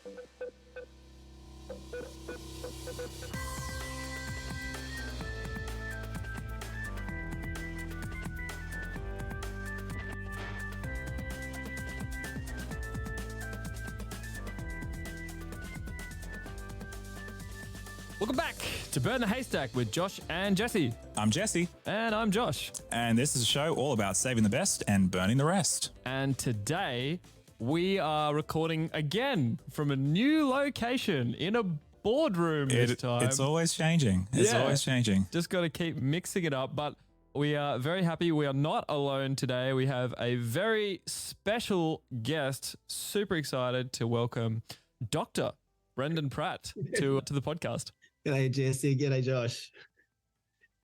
Welcome back to Burn the Haystack with Josh and Jesse. I'm Jesse. And I'm Josh. And this is a show all about saving the best and burning the rest. And today we are recording again from a new location in a boardroom this time. It's always changing. Always changing. Just got to keep mixing it up. But we are very happy we are not alone today. We have a very special guest. Super excited to welcome Dr. Brendan Pratt to the podcast. G'day, Jesse. G'day, Josh.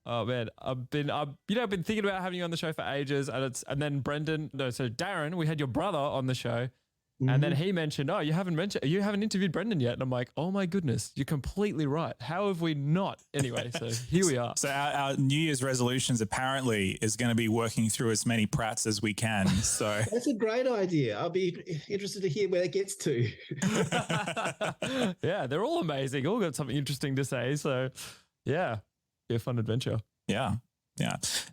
Oh man, I've been thinking about having you on the show for ages, and then Darren, we had your brother on the show, and then he mentioned, you haven't interviewed Brendan yet, and I'm like, oh my goodness, you're completely right. How have we not? Anyway, so here we are. So our New Year's resolutions apparently is going to be working through as many Pratts as we can. So that's a great idea. I'll be interested to hear where it gets to. Yeah, they're all amazing. All got something interesting to say. So yeah, be a fun adventure. Yeah.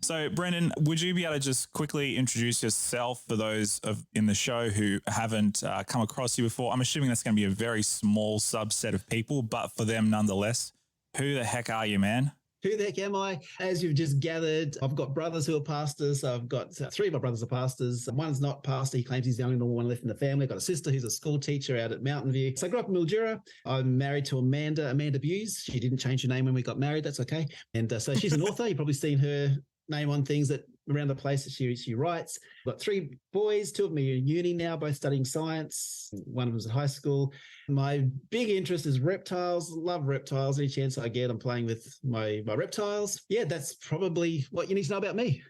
So Brendan, would you be able to just quickly introduce yourself for those in the show who haven't come across you before? I'm assuming that's going to be a very small subset of people, but for them nonetheless, who the heck are you, man? Who the heck am I? As you've just gathered, I've got brothers who are pastors. So I've got three of my brothers are pastors. One's not pastor. He claims he's the only one left in the family. I've got a sister who's a school teacher out at Mountain View. So I grew up in Mildura. I'm married to Amanda Buse. She didn't change her name when we got married. That's okay. And so she's an author. You've probably seen her name on things that around the place that she writes. I've got three boys, two of them are in uni now, both studying science. One of them's at high school. My big interest is reptiles. Love reptiles. Any chance I get, I'm playing with my reptiles. Yeah, that's probably what you need to know about me.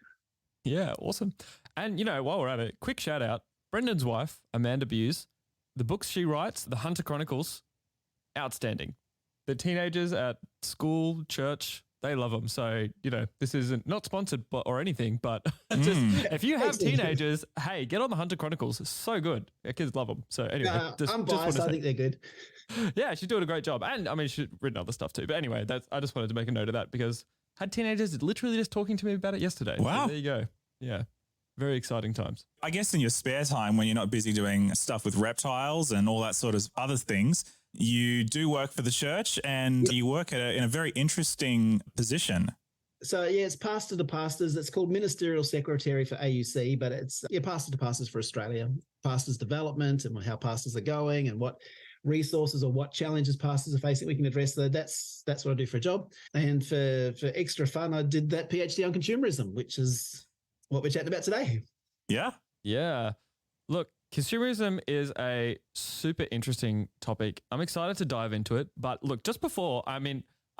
Yeah, awesome. And, while we're at it, quick shout out, Brendan's wife, Amanda Buse, the books she writes, The Hunter Chronicles, outstanding. The teenagers at school, church, they love them. So, this isn't not sponsored or anything, but just if you have teenagers, hey, get on the Hunter Chronicles. It's so good. Our kids love them. So anyway, I'm biased. I think they're good. Yeah, she's doing a great job. And I mean, she's written other stuff too. But anyway, I just wanted to make a note of that because I had teenagers literally just talking to me about it yesterday. Wow. So there you go. Yeah. Very exciting times. I guess in your spare time when you're not busy doing stuff with reptiles and all that sort of other things, you do work for the church and you work in a very interesting position. So, yeah, it's pastor to pastors. It's called ministerial secretary for AUC, but it's pastor to pastors for Australia. Pastors development and how pastors are going and what resources or what challenges pastors are facing. We can address that. That's what I do for a job. And for extra fun, I did that PhD on consumerism, which is what we're chatting about today. Yeah. Yeah. Look, consumerism is a super interesting topic. I'm excited to dive into it. But look, just before, I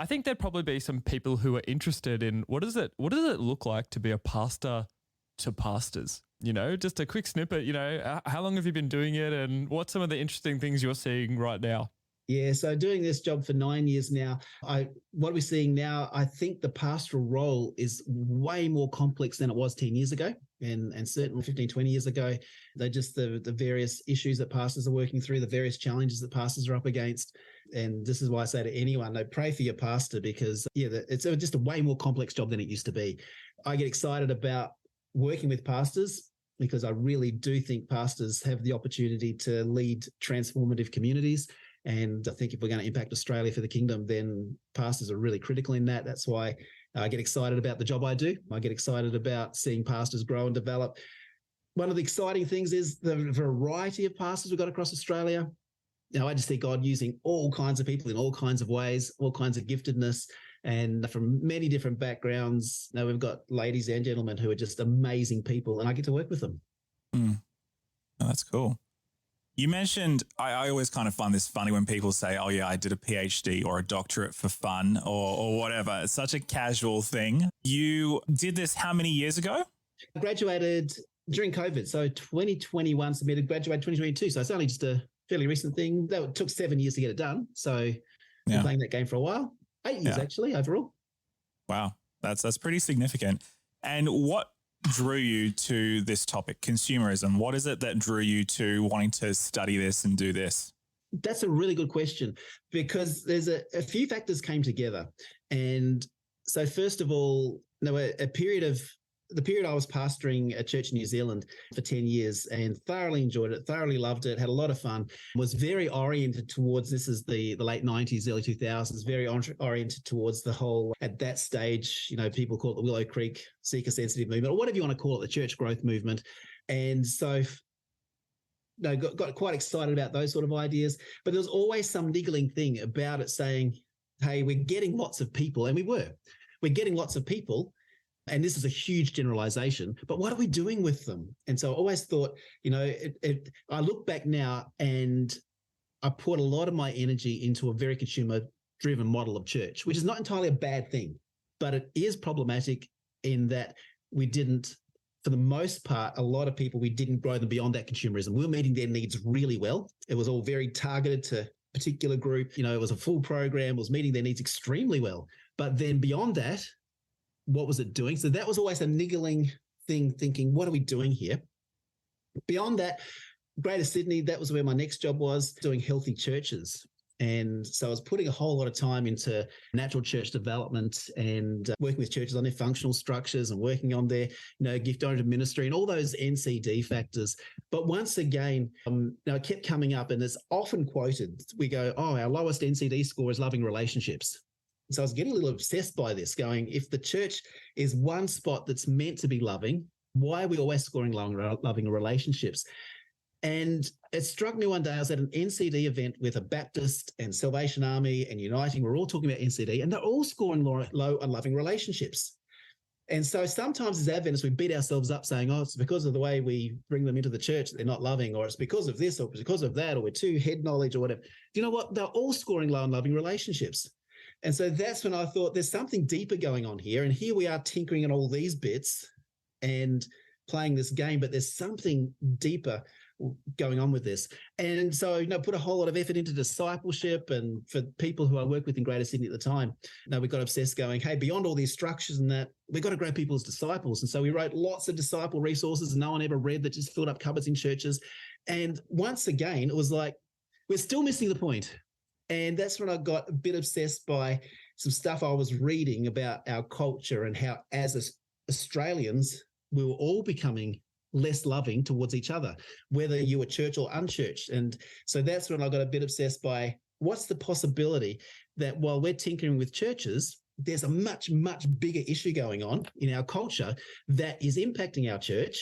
think there'd probably be some people who are interested in what does it look like to be a pastor to pastors? Just a quick snippet, how long have you been doing it and what's some of the interesting things you're seeing right now? Yeah, so doing this job for 9 years now, what we're seeing now, I think the pastoral role is way more complex than it was 10 years ago and certainly 15, 20 years ago. They're just the various issues that pastors are working through, the various challenges that pastors are up against. And this is why I say to anyone, pray for your pastor because, it's just a way more complex job than it used to be. I get excited about working with pastors because I really do think pastors have the opportunity to lead transformative communities. And I think if we're going to impact Australia for the kingdom, then pastors are really critical in that. That's why I get excited about the job I do. I get excited about seeing pastors grow and develop. One of the exciting things is the variety of pastors we've got across Australia. I just see God using all kinds of people in all kinds of ways, all kinds of giftedness, and from many different backgrounds. Now we've got ladies and gentlemen who are just amazing people, and I get to work with them. Oh, that's cool. You mentioned, I always kind of find this funny when people say, oh yeah, I did a PhD or a doctorate for fun or whatever. It's such a casual thing. You did this how many years ago? I graduated during COVID. So 2021 submitted, graduated 2022. So it's only just a fairly recent thing. That took 7 years to get it done. So I've been playing that game for a while. 8 years actually overall. Wow. That's pretty significant. And what drew you to this topic, consumerism? What is it that drew you to wanting to study this and do this? That's a really good question, because there's a few factors came together. And so first of all, there were the period I was pastoring a church in New Zealand for 10 years and thoroughly enjoyed it, thoroughly loved it, had a lot of fun, was very oriented towards, this is the late 90s, early 2000s, very oriented towards the whole, at that stage, people call it the Willow Creek seeker-sensitive movement, or whatever you want to call it, the church growth movement. And so got quite excited about those sort of ideas, but there was always some niggling thing about it saying, hey, we're getting lots of people, and we're getting lots of people, and this is a huge generalization, but what are we doing with them? And so I always thought, I look back now and I put a lot of my energy into a very consumer-driven model of church, which is not entirely a bad thing, but it is problematic in that we didn't, for the most part, a lot of people, we didn't grow them beyond that consumerism. We were meeting their needs really well. It was all very targeted to a particular group. It was a full program, was meeting their needs extremely well. But then beyond that, what was it doing? So that was always a niggling thing, thinking, what are we doing here? Beyond that, Greater Sydney, that was where my next job was, doing healthy churches. And so I was putting a whole lot of time into natural church development and working with churches on their functional structures and working on their, gift-oriented ministry and all those NCD factors. But once again, it kept coming up, and it's often quoted. We go, our lowest NCD score is loving relationships. So I was getting a little obsessed by this, going, if the church is one spot that's meant to be loving, why are we always scoring low on loving relationships? And it struck me one day, I was at an NCD event with a Baptist and Salvation Army and Uniting. We're all talking about NCD, and they're all scoring low on loving relationships. And so sometimes as Adventists, we beat ourselves up saying, it's because of the way we bring them into the church that they're not loving, or it's because of this, or it's because of that, or we're too head knowledge or whatever. Do you know what? They're all scoring low on loving relationships. And so that's when I thought there's something deeper going on here. And here we are tinkering on all these bits and playing this game, but there's something deeper going on with this. And so, put a whole lot of effort into discipleship. And for people who I work with in Greater Sydney at the time, we got obsessed going, hey, beyond all these structures and that, we've got to grow people as disciples. And so we wrote lots of disciple resources no one ever read that just filled up cupboards in churches. And once again, it was like, we're still missing the point. And that's when I got a bit obsessed by some stuff I was reading about our culture and how, as Australians, we were all becoming less loving towards each other, whether you were church or unchurched. And so that's when I got a bit obsessed by what's the possibility that while we're tinkering with churches, there's a much, much bigger issue going on in our culture that is impacting our church.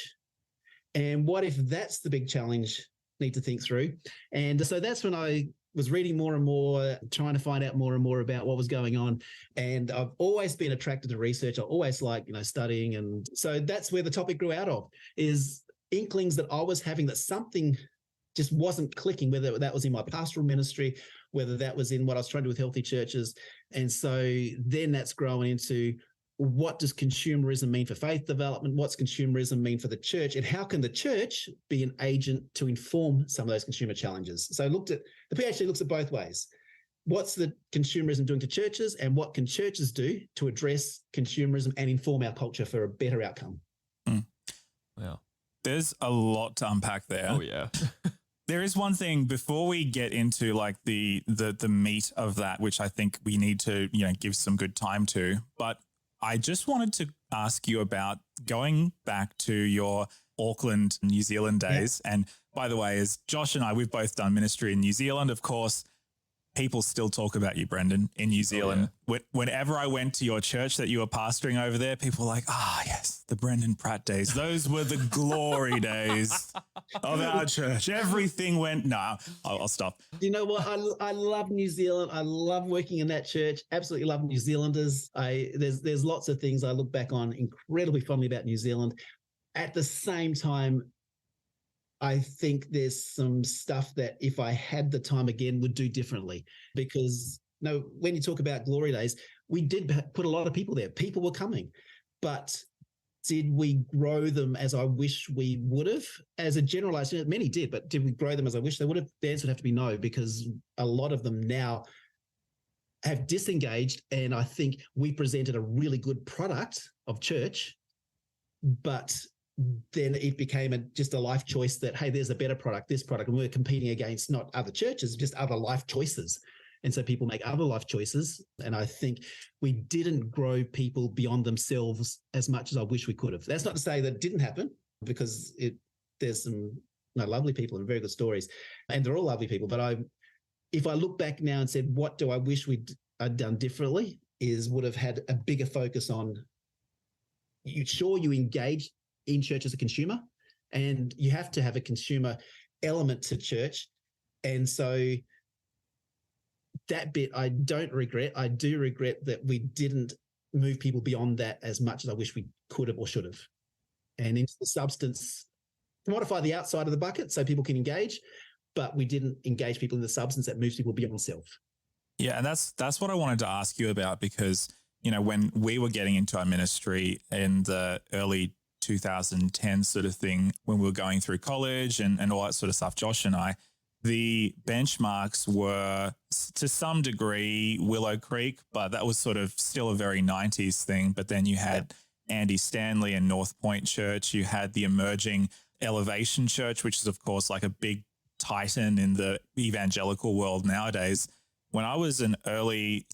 And what if that's the big challenge need to think through? And so that's when I was reading more and more, trying to find out more and more about what was going on. And I've always been attracted to research. I always liked, studying. And so that's where the topic grew out of, is inklings that I was having that something just wasn't clicking, whether that was in my pastoral ministry, whether that was in what I was trying to do with healthy churches. And so then that's growing into, what does consumerism mean for faith development? What's consumerism mean for the church? And how can the church be an agent to inform some of those consumer challenges? So the PhD looks at both ways. What's the consumerism doing to churches, and what can churches do to address consumerism and inform our culture for a better outcome? Yeah. There's a lot to unpack there. Oh, yeah. There is one thing before we get into like the meat of that, which I think we need to, give some good time to, but I just wanted to ask you about going back to your Auckland, New Zealand days. Yeah. And by the way, as Josh and I, we've both done ministry in New Zealand, of course. People still talk about you, Brendan, in New Zealand. Oh, yeah. Whenever I went to your church that you were pastoring over there, people were like, yes, the Brendan Pratt days. Those were the glory days of our church. Everything went, I'll stop. You know what? I love New Zealand. I love working in that church. Absolutely love New Zealanders. There's lots of things I look back on incredibly fondly about New Zealand. At the same time, I think there's some stuff that if I had the time again would do differently, because when you talk about glory days, we did put a lot of people there. People were coming, but did we grow them as I wish we would have? As a generalization, many did, but did we grow them as I wish they would have? The answer would have to be no, because a lot of them now have disengaged, and I think we presented a really good product of church, but then it became just a life choice that, hey, there's a better product, this product, and we're competing against not other churches, just other life choices. And so people make other life choices. And I think we didn't grow people beyond themselves as much as I wish we could have. That's not to say that it didn't happen, because there's some lovely people and very good stories, and they're all lovely people. But if I look back now and said, what do I wish I'd done differently, would have had a bigger focus on, you engage in church as a consumer, and you have to have a consumer element to church. And so that bit I don't regret. I do regret that we didn't move people beyond that as much as I wish we could have or should have. And into the substance, modify the outside of the bucket so people can engage, but we didn't engage people in the substance that moves people beyond self. Yeah, and that's what I wanted to ask you about, because, when we were getting into our ministry in the early 2010 sort of thing, when we were going through college and all that sort of stuff, Josh and I, the benchmarks were to some degree Willow Creek, but that was sort of still a very 90s thing. But then you had Andy Stanley and North Point Church. You had the emerging Elevation Church, which is, of course, like a big titan in the evangelical world nowadays. When I was an early,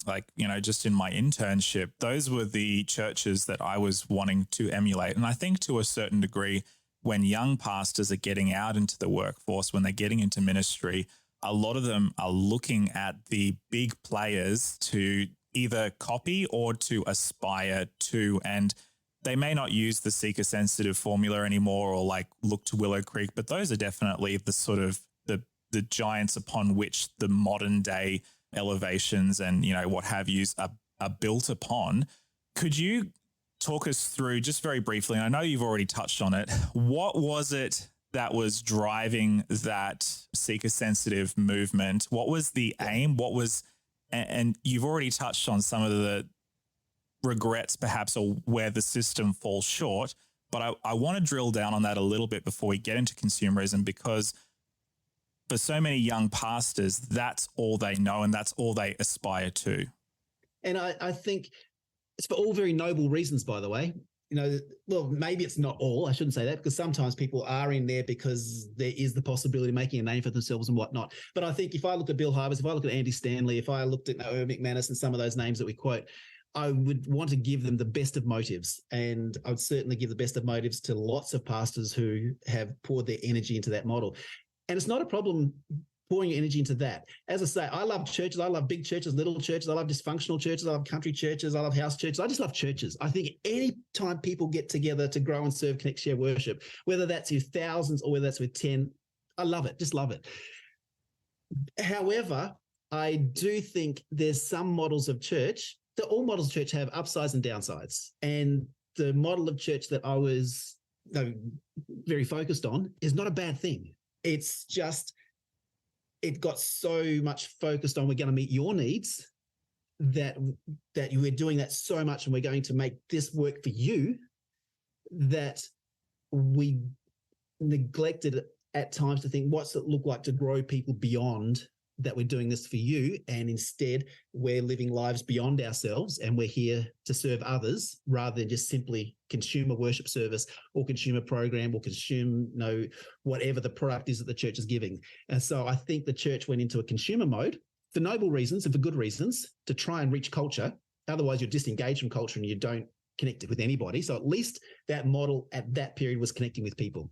just in my internship, those were the churches that I was wanting to emulate. And I think to a certain degree, when young pastors are getting out into the workforce, when they're getting into ministry, a lot of them are looking at the big players to either copy or to aspire to. And they may not use the seeker sensitive formula anymore, or look to Willow Creek, but those are definitely the sort of the giants upon which the modern day elevations and, what have yous are built upon. Could you talk us through, just very briefly, and I know you've already touched on it, what was it that was driving that seeker-sensitive movement? What was the aim? And you've already touched on some of the regrets perhaps, or where the system falls short, but I want to drill down on that a little bit before we get into consumerism, because for so many young pastors, that's all they know and that's all they aspire to. And I think it's for all very noble reasons, by the way. Well, maybe it's not all. I shouldn't say that, because sometimes people are in there because there is the possibility of making a name for themselves and whatnot. But I think if I look at Bill Harbers, if I look at Andy Stanley, if I looked at Irv McManus and some of those names that we quote, I would want to give them the best of motives. And I would certainly give the best of motives to lots of pastors who have poured their energy into that model. And it's not a problem pouring your energy into that. As I say, I love churches. I love big churches, little churches. I love dysfunctional churches. I love country churches. I love house churches. I just love churches. I think any time people get together to grow and serve, connect, share, worship, whether that's with thousands or whether that's with 10, I love it. Just love it. However, I do think there's some models of church, that all models of church have upsides and downsides. And the model of church that I was very focused on is not a bad thing. It's just, it got so much focused on, we're going to meet your needs, that we're doing that so much and we're going to make this work for you, that we neglected at times to think, what's it look like to grow people beyond that we're doing this for you, and instead we're living lives beyond ourselves and we're here to serve others rather than just simply consume a worship service or consume a program or consume whatever the product is that the church is giving. And so I think the church went into a consumer mode for noble reasons and for good reasons, to try and reach culture. Otherwise you're disengaged from culture and you don't connect with anybody. So at least that model at that period was connecting with people.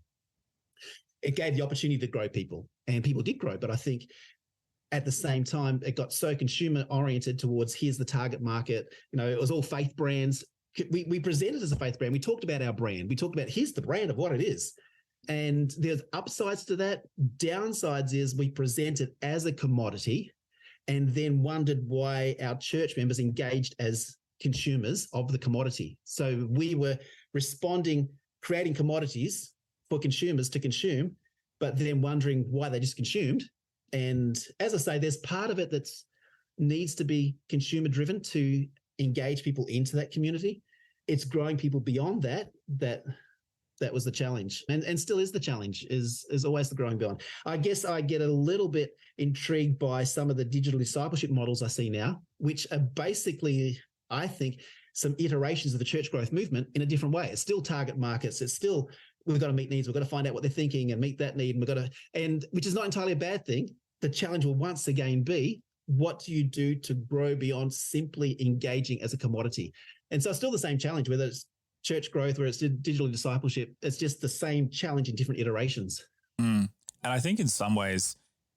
It gave the opportunity to grow people, and people did grow. But I think at the same time, it got so consumer oriented towards, here's the target market. It was all faith brands. We presented as a faith brand. We talked about our brand. We talked about, here's the brand of what it is. And there's upsides to that. Downsides is we presented as a commodity and then wondered why our church members engaged as consumers of the commodity. So we were creating commodities for consumers to consume, but then wondering why they just consumed. And as I say, there's part of it that needs to be consumer driven to engage people into that community. It's growing people beyond that was the challenge, and still is the challenge, is always the growing beyond. I guess I get a little bit intrigued by some of the digital discipleship models I see now, which are basically, I think, some iterations of the church growth movement in a different way. It's still target markets. It's still we've got to meet needs. We've got to find out what they're thinking and meet that need. And which is not entirely a bad thing. The challenge will once again be, what do you do to grow beyond simply engaging as a commodity? And so it's still the same challenge, whether it's church growth, whether it's digital discipleship, it's just the same challenge in different iterations. And I think in some ways,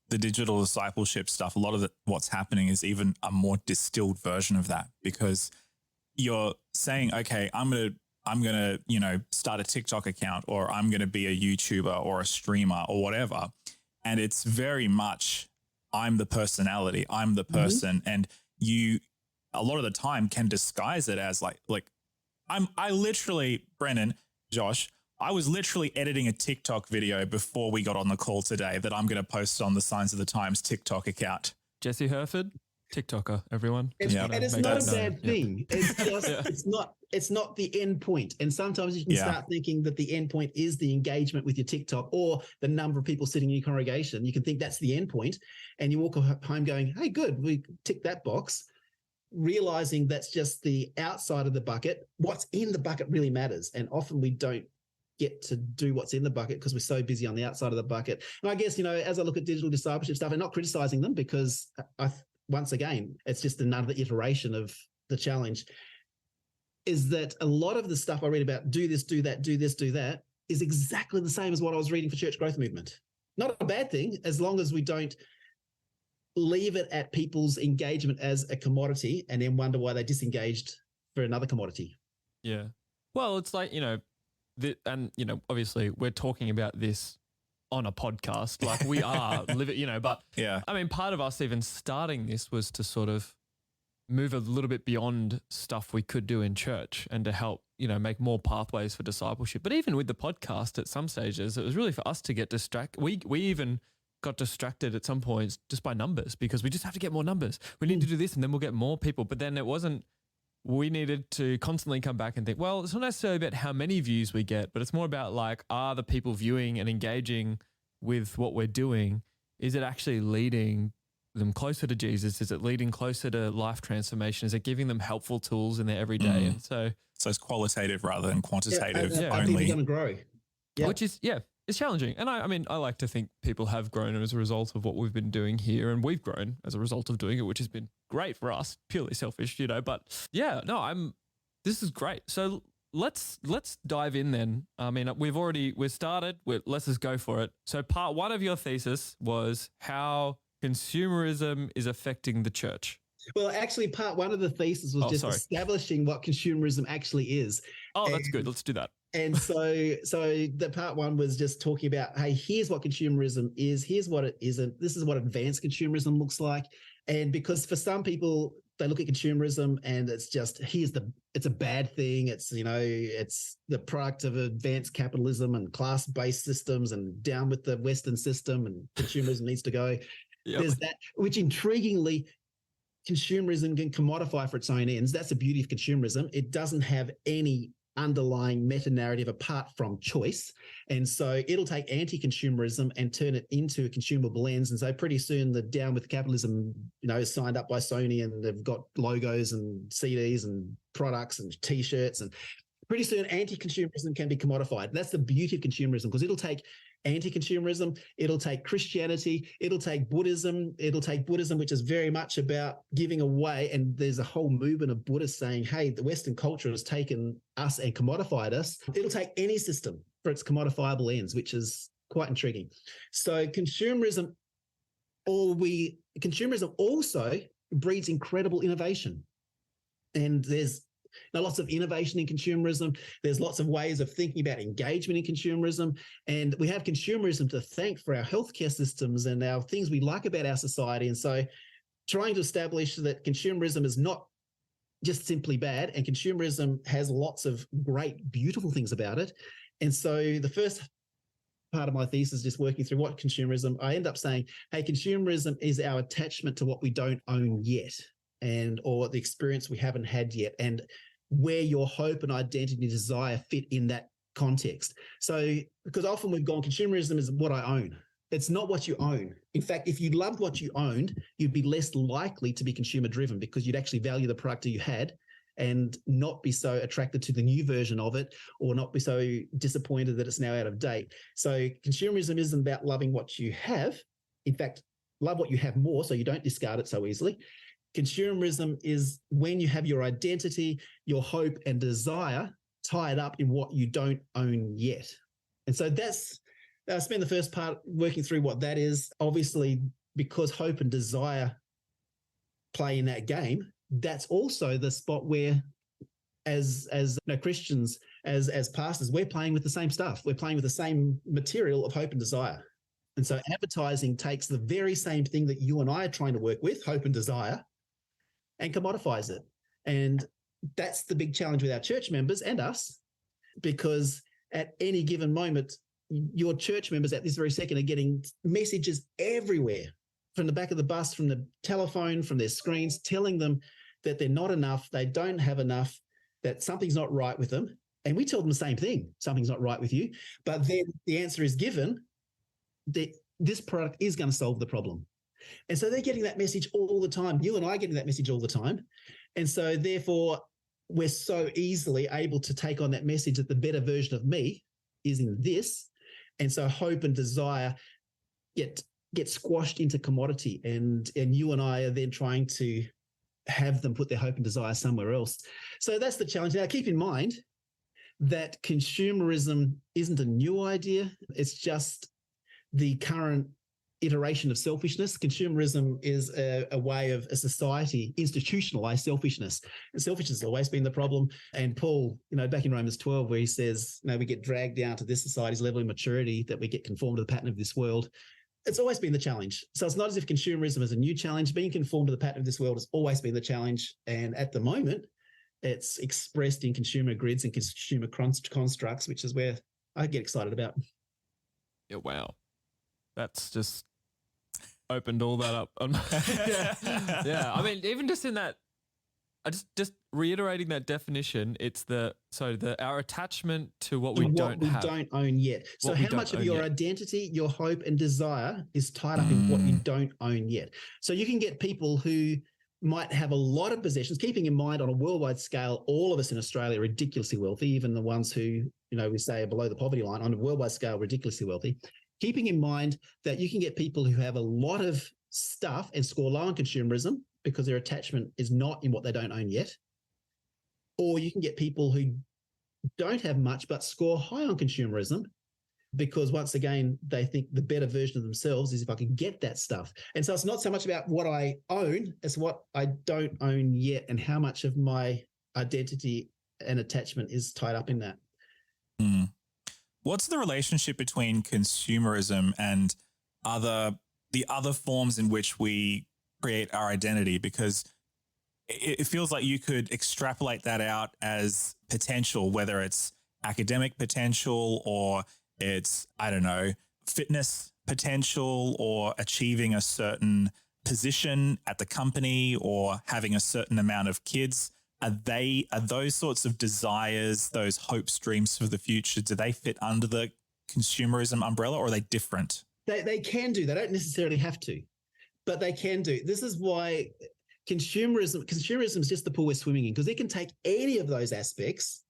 the digital discipleship stuff, a lot of what's happening is even a more distilled version of that, because you're saying, okay, I'm gonna, start a TikTok account, or I'm gonna be a YouTuber or a streamer or whatever. And it's very much, I'm the personality, I'm the person. And you, a lot of the time, can disguise it as like I literally, Brendan, Josh, I was literally editing a TikTok video before we got on the call today that I'm going to post on the Signs of the Times TikTok account. Jesse Herford, TikToker, everyone. And it's not a bad thing. It's just, it's not the end point. And sometimes you can start thinking that the end point is the engagement with your TikTok or the number of people sitting in your congregation. You can think that's the end point, and you walk home going, hey, good, we ticked that box, realizing that's just the outside of the bucket. What's in the bucket really matters. And often we don't get to do what's in the bucket because we're so busy on the outside of the bucket. And I guess, as I look at digital discipleship stuff, and not criticizing them, because once again, it's just another iteration of the challenge, is that a lot of the stuff I read about, do this, do that, do this, do that, is exactly the same as what I was reading for Church Growth Movement. Not a bad thing, as long as we don't leave it at people's engagement as a commodity and then wonder why they disengaged for another commodity. Yeah. Well, it's like, obviously we're talking about this on a podcast, like we are living, but yeah, I mean, part of us even starting this was to sort of move a little bit beyond stuff we could do in church and to help, make more pathways for discipleship. But even with the podcast at some stages, it was really for us to get distracted. We even got distracted at some points just by numbers, because we just have to get more numbers. We need to do this and then we'll get more people. But then we needed to constantly come back and think, well, it's not necessarily about how many views we get, but it's more about like, are the people viewing and engaging with what we're doing? Is it actually leading them closer to Jesus? Is it leading closer to life transformation? Is it giving them helpful tools in their everyday? And so it's qualitative rather than quantitative only. Are people going to grow? Yeah. Which is, it's challenging. And I mean, I like to think people have grown as a result of what we've been doing here, and we've grown as a result of doing it, which has been great for us, purely selfish, but this is great. So let's dive in then. I mean, we've started, let's just go for it. So part one of your thesis was how consumerism is affecting the church. Well, actually, part one of the thesis was establishing what consumerism actually is. Oh, that's good. Let's do that. And so the part one was just talking about, hey, here's what consumerism is, here's what it isn't, this is what advanced consumerism looks like. And because for some people, they look at consumerism and it's just, it's a bad thing. It's, it's the product of advanced capitalism and class-based systems and down with the Western system, and consumerism needs to go. Yep. There's that, which intriguingly, consumerism can commodify for its own ends. That's the beauty of consumerism. It doesn't have any underlying meta-narrative apart from choice. And so it'll take anti-consumerism and turn it into a consumable lens. And so pretty soon the down with capitalism, is signed up by Sony, and they've got logos and CDs and products and T-shirts. And pretty soon anti-consumerism can be commodified. That's the beauty of consumerism, because it'll take anti-consumerism, it'll take Christianity, it'll take Buddhism, which is very much about giving away. And there's a whole movement of Buddhists saying, hey, the Western culture has taken us and commodified us. It'll take any system for its commodifiable ends, which is quite intriguing. So consumerism also breeds incredible innovation. And there's lots of innovation in consumerism. There's lots of ways of thinking about engagement in consumerism. And we have consumerism to thank for our healthcare systems and our things we like about our society. And so trying to establish that consumerism is not just simply bad, and consumerism has lots of great, beautiful things about it. And so the first part of my thesis, just working through what consumerism, I end up saying, hey, consumerism is our attachment to what we don't own yet, or the experience we haven't had yet, and where your hope and identity and desire fit in that context. So, because often we've gone, consumerism is what I own. It's not what you own. In fact, if you loved what you owned, you'd be less likely to be consumer driven, because you'd actually value the product that you had and not be so attracted to the new version of it, or not be so disappointed that it's now out of date. So consumerism isn't about loving what you have. In fact, love what you have more so you don't discard it so easily. Consumerism is when you have your identity, your hope and desire tied up in what you don't own yet. And so I spent the first part working through what that is. Obviously, because hope and desire play in that game, that's also the spot where as Christians, as pastors, we're playing with the same stuff. We're playing with the same material of hope and desire. And so advertising takes the very same thing that you and I are trying to work with, hope and desire, and commodifies it. And that's the big challenge with our church members and us, because at any given moment, your church members at this very second are getting messages everywhere from the back of the bus, from the telephone, from their screens, telling them that they're not enough, they don't have enough, that something's not right with them. And we tell them the same thing, something's not right with you. But then the answer is given that this product is going to solve the problem. And so they're getting that message all the time. You and I are getting that message all the time. And so therefore, we're so easily able to take on that message that the better version of me is in this. And so hope and desire get squashed into commodity. And you and I are then trying to have them put their hope and desire somewhere else. So that's the challenge. Now, keep in mind that consumerism isn't a new idea. It's just the current iteration of selfishness. Consumerism is a way of a society institutionalized selfishness. And selfishness has always been the problem. And Paul, back in Romans 12, where he says, we get dragged down to this society's level of maturity, that we get conformed to the pattern of this world. It's always been the challenge. So it's not as if consumerism is a new challenge. Being conformed to the pattern of this world has always been the challenge. And at the moment, it's expressed in consumer grids and consumer constructs, which is where I get excited about. Yeah, wow. That's just opened all that up. Yeah. I mean, even just in that, I just reiterating that definition, it's our attachment to what we don't own yet. So how much of your identity, your hope and desire is tied up in what you don't own yet? So you can get people who might have a lot of possessions, keeping in mind on a worldwide scale, all of us in Australia are ridiculously wealthy, even the ones who, we say are below the poverty line, on a worldwide scale, ridiculously wealthy. Keeping in mind that you can get people who have a lot of stuff and score low on consumerism because their attachment is not in what they don't own yet. Or you can get people who don't have much but score high on consumerism because, once again, they think the better version of themselves is if I can get that stuff. And so it's not so much about what I own as what I don't own yet and how much of my identity and attachment is tied up in that. Mm. What's the relationship between consumerism and the other forms in which we create our identity? Because it feels like you could extrapolate that out as potential, whether it's academic potential or it's, fitness potential or achieving a certain position at the company or having a certain amount of kids. Are those sorts of desires, those hope streams for the future, do they fit under the consumerism umbrella, or are they different? They can do. They don't necessarily have to, but they can do. This is why consumerism is just the pool we're swimming in, because it can take any of those aspects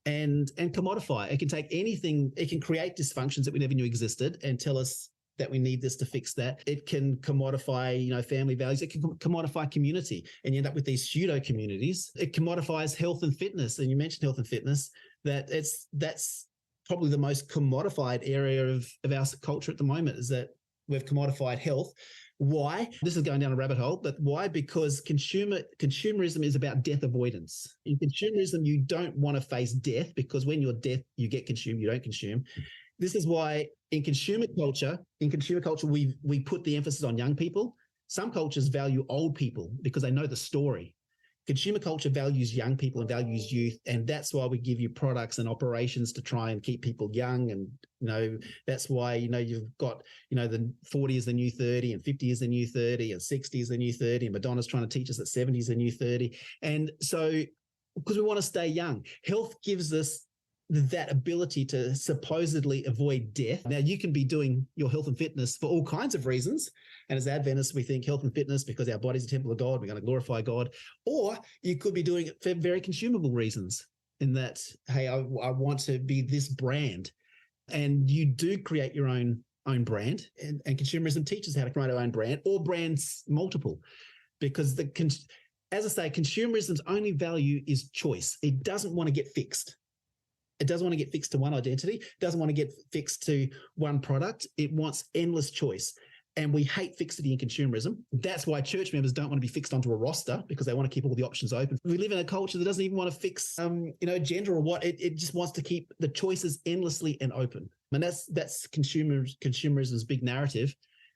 and commodify. It can take anything. It can create dysfunctions that we never knew existed and tell us that we need this to fix that. It can commodify, family values. It can commodify community, and you end up with these pseudo communities. It commodifies health and fitness, and you mentioned health and fitness. That's probably the most commodified area of our culture at the moment, is that we've commodified health. Why? This is going down a rabbit hole, but why? Because consumerism is about death avoidance. In consumerism, you don't want to face death, because when you're death, you get consumed, you don't consume. This is why in consumer culture, we put the emphasis on young people. Some cultures value old people because they know the story. Consumer culture values young people and values youth, and that's why we give you products and operations to try and keep people young. And that's why you've got the 40 is the new 30, and 50 is the new 30, and 60 is the new 30, and Madonna's trying to teach us that 70 is the new 30. And so, because we want to stay young, health gives us that ability to supposedly avoid death. Now, you can be doing your health and fitness for all kinds of reasons. And as Adventists, we think health and fitness because our body's a temple of God, we're going to glorify God. Or you could be doing it for very consumable reasons in that, hey, I want to be this brand. And you do create your own brand. And consumerism teaches how to create our own brand or brands multiple. Because as I say, consumerism's only value is choice. It doesn't want to get fixed. It doesn't want to get fixed to one identity. It doesn't want to get fixed to one product. It wants endless choice. And we hate fixity in consumerism. That's why church members don't want to be fixed onto a roster because they want to keep all the options open. We live in a culture that doesn't even want to fix, gender or what. It just wants to keep the choices endlessly and open. And that's consumerism's big narrative,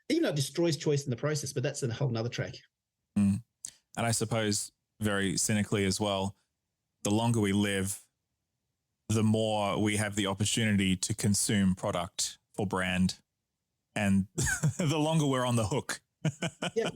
even though it destroys choice in the process. But that's a whole nother track. Mm. And I suppose very cynically as well, the longer we live, the more we have the opportunity to consume product for brand, and the longer we're on the hook. Yeah.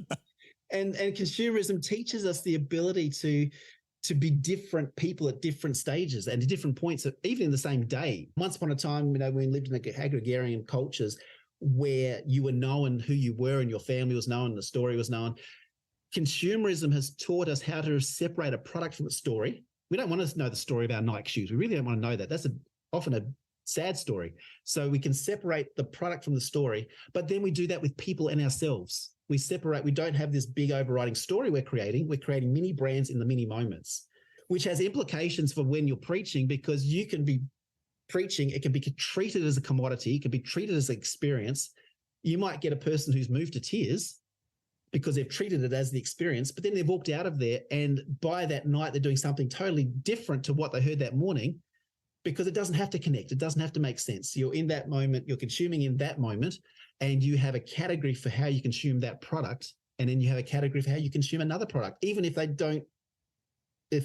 And consumerism teaches us the ability to be different people at different stages and at different points, even in the same day. Once upon a time, we lived in agrarian cultures where you were known who you were and your family was known, the story was known. Consumerism has taught us how to separate a product from its story. We don't want to know the story about Nike shoes. We really don't want to know that. That's often a sad story. So we can separate the product from the story, but then we do that with people and ourselves. We separate. We don't have this big overriding story we're creating. We're creating mini brands in the mini moments, which has implications for when you're preaching, because you can be preaching. It can be treated as a commodity. It can be treated as an experience. You might get a person who's moved to tears because they've treated it as the experience, but then they've walked out of there, and by that night, they're doing something totally different to what they heard that morning, because it doesn't have to connect. It doesn't have to make sense. You're in that moment, you're consuming in that moment, and you have a category for how you consume that product, and then you have a category for how you consume another product, even if they're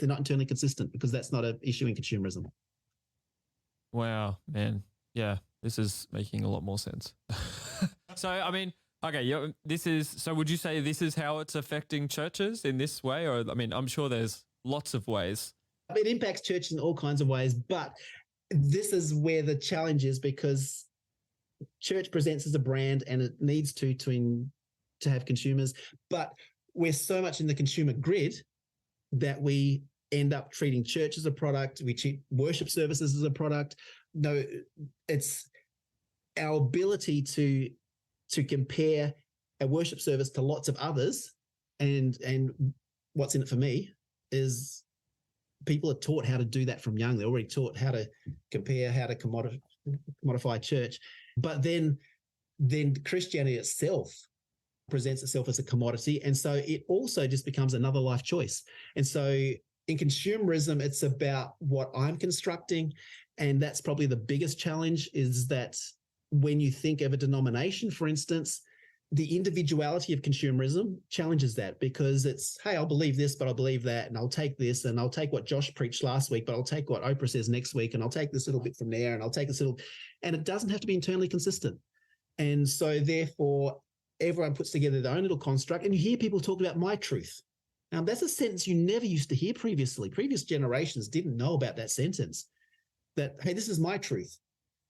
not internally consistent, because that's not an issue in consumerism. Wow, man. Yeah, this is making a lot more sense. So, I mean, okay, so would you say this is how it's affecting churches in this way? Or, I mean, I'm sure there's lots of ways. It impacts churches in all kinds of ways, but this is where the challenge is, because church presents as a brand and it needs to have consumers, but we're so much in the consumer grid that we end up treating church as a product. We treat worship services as a product. No, it's our ability to compare a worship service to lots of others, and what's in it for me is people are taught how to do that from young. They're already taught how to compare, how to commodify church. But then Christianity itself presents itself as a commodity. And so it also just becomes another life choice. And so in consumerism, it's about what I'm constructing. And that's probably the biggest challenge, is that when you think of a denomination, for instance, the individuality of consumerism challenges that, because it's, hey, I'll believe this, but I'll believe that, and I'll take this, and I'll take what Josh preached last week, but I'll take what Oprah says next week, and I'll take this little bit from there, and I'll take this little, and it doesn't have to be internally consistent. And so therefore, everyone puts together their own little construct, and you hear people talk about my truth. Now, that's a sentence you never used to hear previously. Previous generations didn't know about that sentence, that, hey, this is my truth,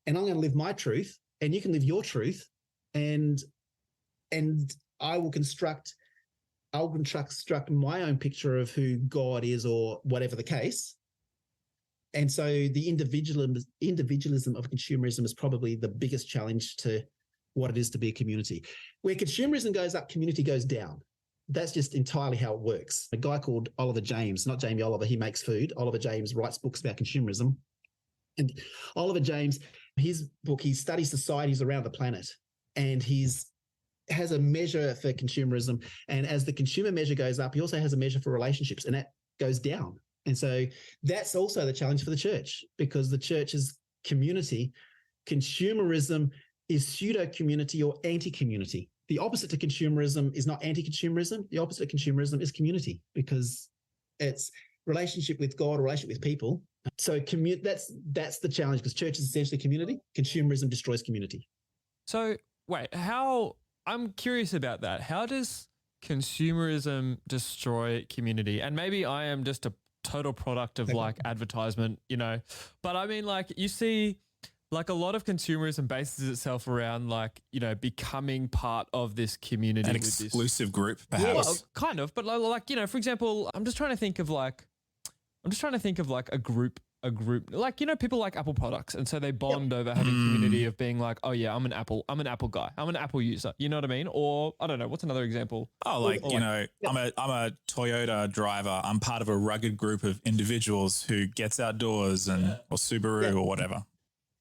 and I'm going to live my truth, and you can live your truth, and I will construct my own picture of who God is, or whatever the case. And so the individualism of consumerism is probably the biggest challenge to what it is to be a community. Where consumerism goes up, community goes down. That's just entirely how it works. A guy called Oliver James, not Jamie Oliver, he makes food. Oliver James writes books about consumerism. And Oliver James, his book, he studies societies around the planet, and has a measure for consumerism. And as the consumer measure goes up, he also has a measure for relationships, and that goes down. And so that's also the challenge for the church, because the church is community. Consumerism is pseudo-community or anti-community. The opposite to consumerism is not anti-consumerism. The opposite of consumerism is community, because it's relationship with God, relationship with people. So that's the challenge, because church is essentially community. Consumerism destroys community. So wait, I'm curious about that. How does consumerism destroy community? And maybe I am just a total product of like advertisement, you know. But I mean, like you see, like a lot of consumerism bases itself around like, you know, becoming part of this community. An with exclusive group, perhaps. Well, kind of, but like, you know, for example, I'm just trying to think of like a group, like, you know, people like Apple products. And so they bond over having community of being like, oh yeah, I'm an Apple guy. I'm an Apple user. You know what I mean? Or I don't know. What's another example? Oh, like, you know, I'm a Toyota driver. I'm part of a rugged group of individuals who gets outdoors and or Subaru or whatever.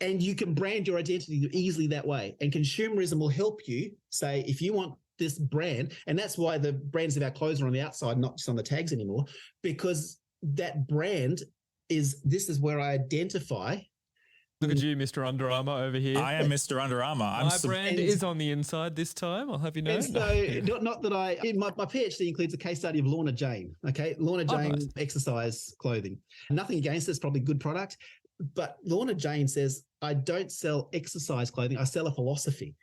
And you can brand your identity easily that way. And consumerism will help you say, if you want this brand, and that's why the brands of our clothes are on the outside, not just on the tags anymore, because that brand this is where I identify. Look at you, Mr. Under Armour over here. I am Mr. Under Armour. My brand is on the inside this time. I'll have you know. And so, not that my PhD includes a case study of Lorna Jane. Okay, Lorna Jane exercise clothing. Nothing against it. It's probably a good product. But Lorna Jane says, I don't sell exercise clothing. I sell a philosophy.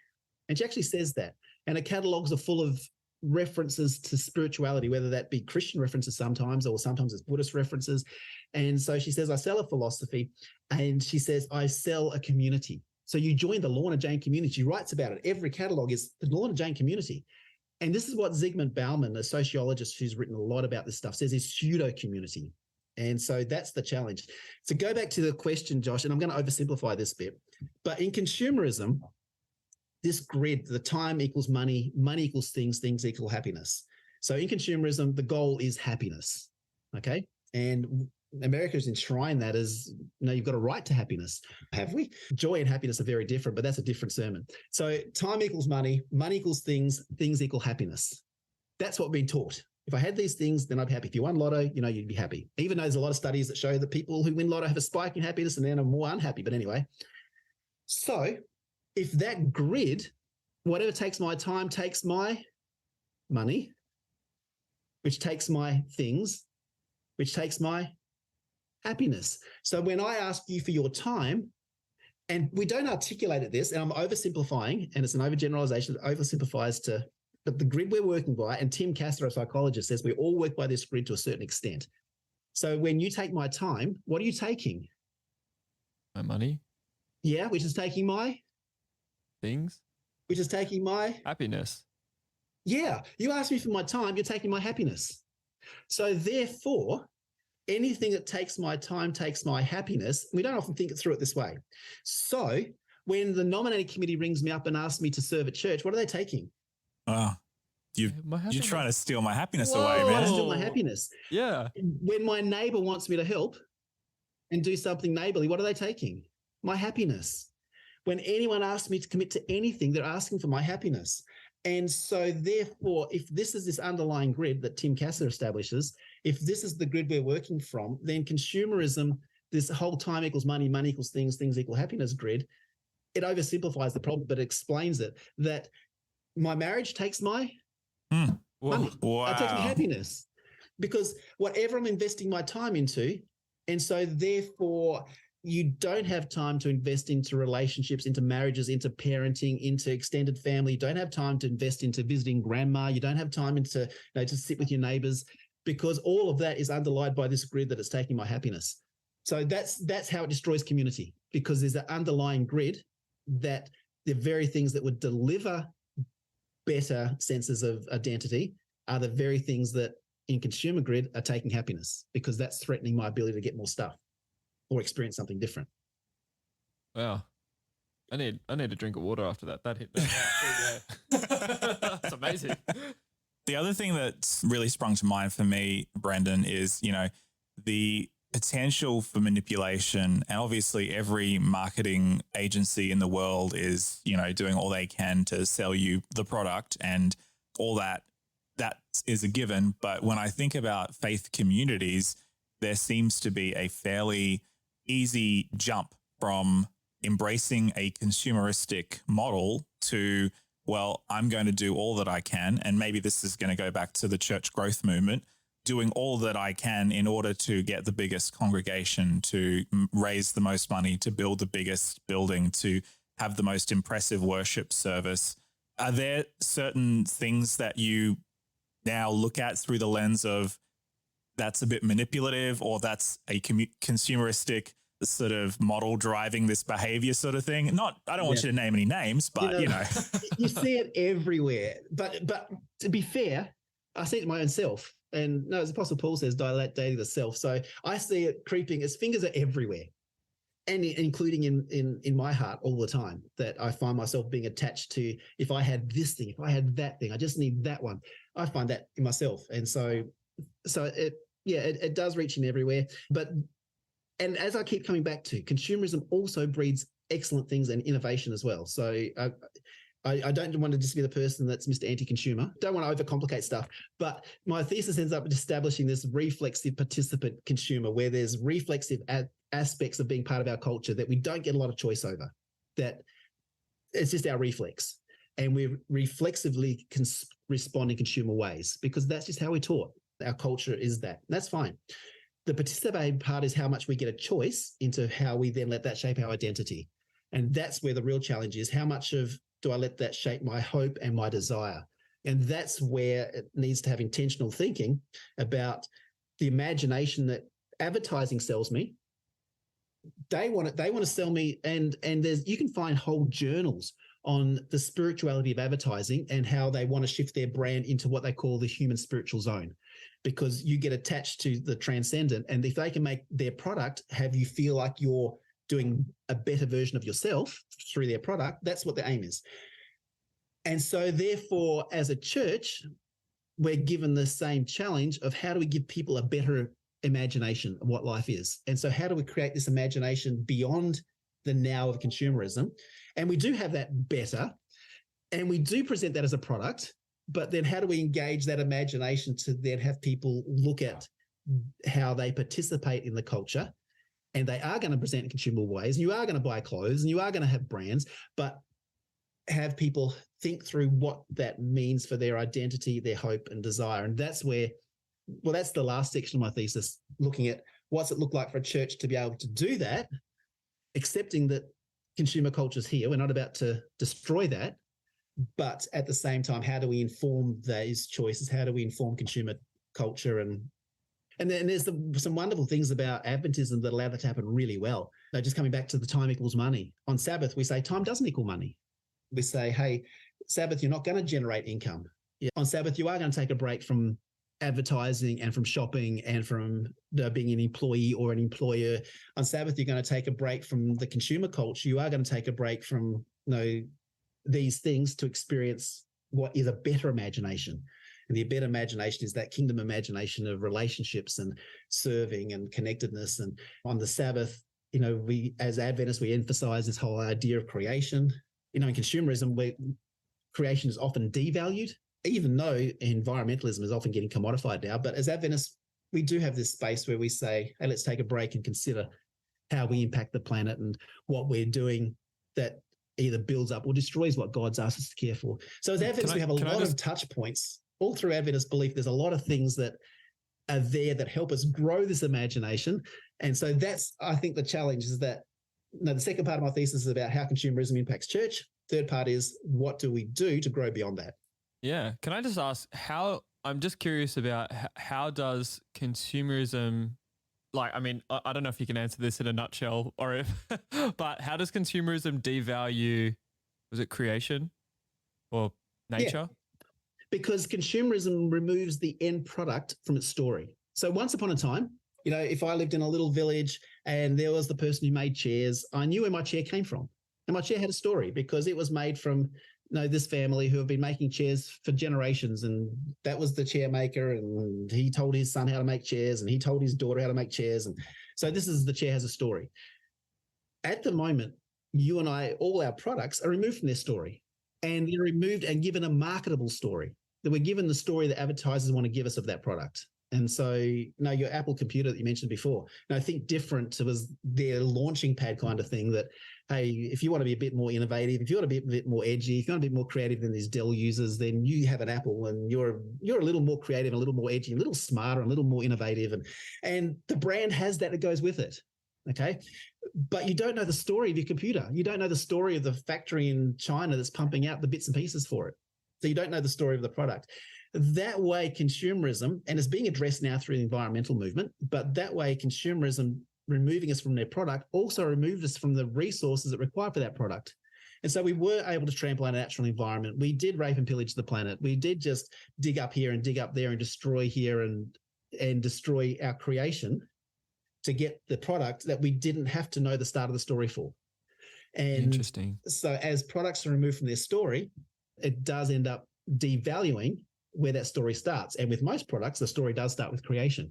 And she actually says that. And her catalogs are full of references to spirituality, whether that be Christian references sometimes, or sometimes it's Buddhist references. And so she says, I sell a philosophy. And she says, I sell a community. So you join the Lorna Jane community. She writes about it. Every catalog is the Lorna Jane community. And this is what Zygmunt Bauman, a sociologist who's written a lot about this stuff, says is pseudo community. And so that's the challenge. So go back to the question, Josh, and I'm going to oversimplify this bit. But in consumerism, this grid, the time equals money, money equals things, things equal happiness. So in consumerism, the goal is happiness. Okay. And America's enshrined that as, you know, you've got a right to happiness. Have we? Joy and happiness are very different, but that's a different sermon. So time equals money, money equals things, things equal happiness. That's what we've been taught. If I had these things, then I'd be happy. If you won lotto, you know, you'd be happy. Even though there's a lot of studies that show that people who win lotto have a spike in happiness and then are more unhappy. But anyway, so if that grid, whatever takes my time takes my money, which takes my things, which takes my happiness. So when I ask you for your time, and we don't articulate it this, and I'm oversimplifying, and it's an overgeneralization that oversimplifies to, but the grid we're working by, and Tim Kasser, a psychologist, says we all work by this grid to a certain extent. So when you take my time, what are you taking? My money. Yeah, which is taking my things. Which is taking my happiness. Yeah, you ask me for my time, you're taking my happiness. So therefore, anything that takes my time takes my happiness. We don't often think it through it this way. So when the nominating committee rings me up and asks me to serve at church, what are they taking? You're trying to steal my happiness Whoa, away, man. Steal my happiness. Yeah. When my neighbor wants me to help and do something neighborly, what are they taking? My happiness. When anyone asks me to commit to anything, they're asking for my happiness. And so therefore, if this is this underlying grid that Tim Kasser establishes, if this is the grid we're working from, then consumerism, this whole time equals money, money equals things, things equal happiness grid, it oversimplifies the problem, but it explains it, that my marriage takes my money. Wow. It takes my happiness, because whatever I'm investing my time into, and so therefore you don't have time to invest into relationships, into marriages, into parenting, into extended family. You don't have time to invest into visiting grandma. You don't have time to sit with your neighbors, because all of that is underlined by this grid that it's taking my happiness. So that's how it destroys community, because there's an underlying grid that the very things that would deliver better senses of identity are the very things that in consumer grid are taking happiness, because that's threatening my ability to get more stuff or experience something different. Wow. I need a drink of water after that. That hit that. That's amazing. The other thing that's really sprung to mind for me, Brendan, is, the potential for manipulation. And obviously every marketing agency in the world is, doing all they can to sell you the product, and all that is a given. But when I think about faith communities, there seems to be a fairly easy jump from embracing a consumeristic model to, well, I'm going to do all that I can. And maybe this is going to go back to the church growth movement, doing all that I can in order to get the biggest congregation, to raise the most money, to build the biggest building, to have the most impressive worship service. Are there certain things that you now look at through the lens of that's a bit manipulative, or that's a consumeristic sort of model driving this behavior sort of thing? I don't want you to name any names, but you see it everywhere. But to be fair, I see it in my own self. And no, as Apostle Paul says, dilating the self. So I see it creeping. Its fingers are everywhere, and including in my heart all the time, that I find myself being attached to, if I had this thing, if I had that thing, I just need that one. I find that in myself. And so it does reach in everywhere. And as I keep coming back to, consumerism also breeds excellent things and innovation as well. So I don't want to just be the person that's Mr. Anti-Consumer. Don't want to overcomplicate stuff. But my thesis ends up establishing this reflexive participant consumer, where there's reflexive aspects of being part of our culture that we don't get a lot of choice over. That it's just our reflex. And we reflexively respond in consumer ways, because that's just how we're taught. Our culture is that. That's fine. The participating part is how much we get a choice into how we then let that shape our identity. And that's where the real challenge is. How much do I let that shape my hope and my desire? And that's where it needs to have intentional thinking about the imagination that advertising sells me. They want to sell me, and you can find whole journals on the spirituality of advertising and how they want to shift their brand into what they call the human spiritual zone, because you get attached to the transcendent. And if they can make their product have you feel like you're doing a better version of yourself through their product, that's what the aim is. And so therefore, as a church, we're given the same challenge of how do we give people a better imagination of what life is? And so how do we create this imagination beyond the now of consumerism? And we do have that better, and we do present that as a product, but then how do we engage that imagination to then have people look at how they participate in the culture? And they are going to present in consumer ways, and you are going to buy clothes, and you are going to have brands, but have people think through what that means for their identity, their hope and desire. And that's where, well, that's the last section of my thesis, looking at what's it look like for a church to be able to do that, accepting that consumer culture is here. We're not about to destroy that, but at the same time, how do we inform those choices? How do we inform consumer culture? And then there's some wonderful things about Adventism that allow that to happen really well. Now, just coming back to the time equals money. On Sabbath, we say time doesn't equal money. We say, hey, Sabbath, you're not going to generate income. Yeah. On Sabbath, you are going to take a break from advertising and from shopping and from being an employee or an employer. On Sabbath, you're going to take a break from the consumer culture. You are going to take a break from these things to experience what is a better imagination. And the better imagination is that kingdom imagination of relationships and serving and connectedness. And on the Sabbath, we as Adventists, we emphasize this whole idea of creation. In consumerism, where creation is often devalued, even though environmentalism is often getting commodified now. But as Adventists, we do have this space where we say, hey, let's take a break and consider how we impact the planet and what we're doing that either builds up or destroys what God's asked us to care for. So as Adventists, we have a lot of touch points. All through Adventist belief, there's a lot of things that are there that help us grow this imagination. And so that's, I think, the challenge is that the second part of my thesis is about how consumerism impacts church. Third part is what do we do to grow beyond that? Yeah. Can I just ask I'm just curious about how does consumerism, I don't know if you can answer this in a nutshell but how does consumerism devalue, was it creation or nature? Yeah. Because consumerism removes the end product from its story. So once upon a time, if I lived in a little village and there was the person who made chairs, I knew where my chair came from. And my chair had a story because it was made from this family who have been making chairs for generations. And that was the chair maker. And he told his son how to make chairs, and he told his daughter how to make chairs. And so the chair has a story. At the moment, you and I, all our products are removed from their story. And they're removed and given a marketable story. That we're given the story that advertisers want to give us of that product. And so, your Apple computer that you mentioned before, Think Different was their launching pad kind of thing that, hey, if you want to be a bit more innovative, if you want to be a bit more edgy, if you want to be more creative than these Dell users, then you have an Apple and you're a little more creative, a little more edgy, a little smarter, a little more innovative. And the brand has that goes with it. Okay. But you don't know the story of your computer. You don't know the story of the factory in China that's pumping out the bits and pieces for it. So you don't know the story of the product. That way, consumerism, and it's being addressed now through the environmental movement, but that way, consumerism removing us from their product also removed us from the resources that required for that product. And so we were able to trample our natural environment. We did rape and pillage the planet. We did just dig up here and dig up there and destroy here and destroy our creation to get the product that we didn't have to know the start of the story for. And Interesting. so as products are removed from their story, it does end up devaluing where that story starts. And with most products, the story does start with creation.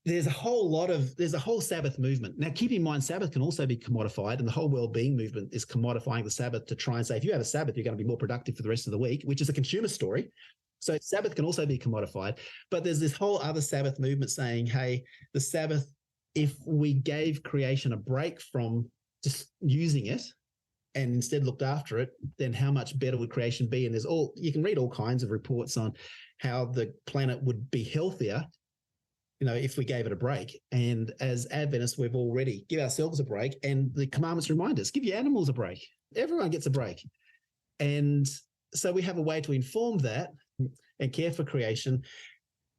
There's a whole Sabbath movement. Now, keep in mind, Sabbath can also be commodified, and the whole well-being movement is commodifying the Sabbath to try and say, if you have a Sabbath, you're going to be more productive for the rest of the week, which is a consumer story. So Sabbath can also be commodified. But there's this whole other Sabbath movement saying, hey, the Sabbath, if we gave creation a break from just using it and instead looked after it, then how much better would creation be? And you can read all kinds of reports on how the planet would be healthier, if we gave it a break. And as Adventists, we've already give ourselves a break. And the commandments remind us, give your animals a break. Everyone gets a break. And so we have a way to inform that and care for creation.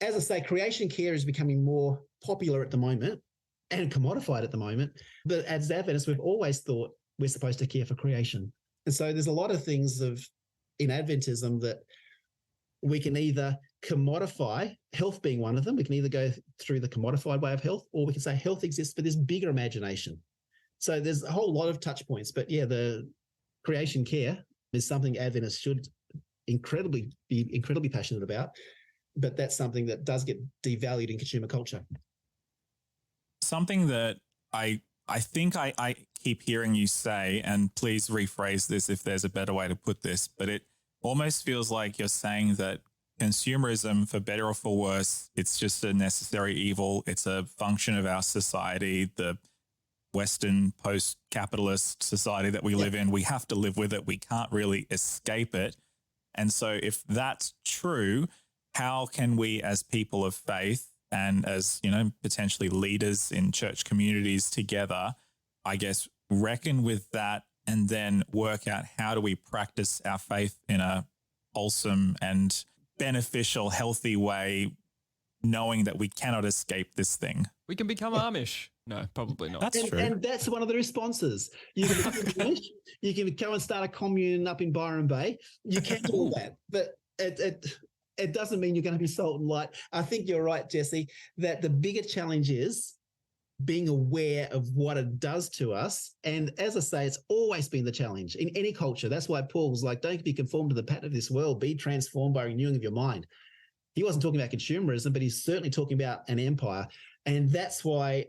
As I say, creation care is becoming more popular at the moment and commodified at the moment. But as Adventists, we've always thought we're supposed to care for creation. And so there's a lot of things in Adventism that we can either commodify, health being one of them. We can either go through the commodified way of health, or we can say health exists for this bigger imagination. So there's a whole lot of touch points. But yeah, the creation care is something Adventists should be incredibly passionate about. But that's something that does get devalued in consumer culture. Something that I think I keep hearing you say, and please rephrase this if there's a better way to put this, but it almost feels like you're saying that consumerism, for better or for worse, it's just a necessary evil. It's a function of our society, the Western post-capitalist society that we live in. We have to live with it. We can't really escape it. And so if that's true, how can we as people of faith and as, potentially leaders in church communities together, I guess, reckon with that and then work out how do we practice our faith in a wholesome and beneficial, healthy way, knowing that we cannot escape this thing? We can become Amish. No, probably not. That's true. And that's one of the responses. You can become Amish, you can go and start a commune up in Byron Bay. You can do all that. But it doesn't mean you're going to be salt and light. I think you're right, Jesse, that the bigger challenge is being aware of what it does to us. And as I say, it's always been the challenge in any culture. That's why Paul was like, don't be conformed to the pattern of this world, be transformed by renewing of your mind. He wasn't talking about consumerism, but he's certainly talking about an empire. And that's why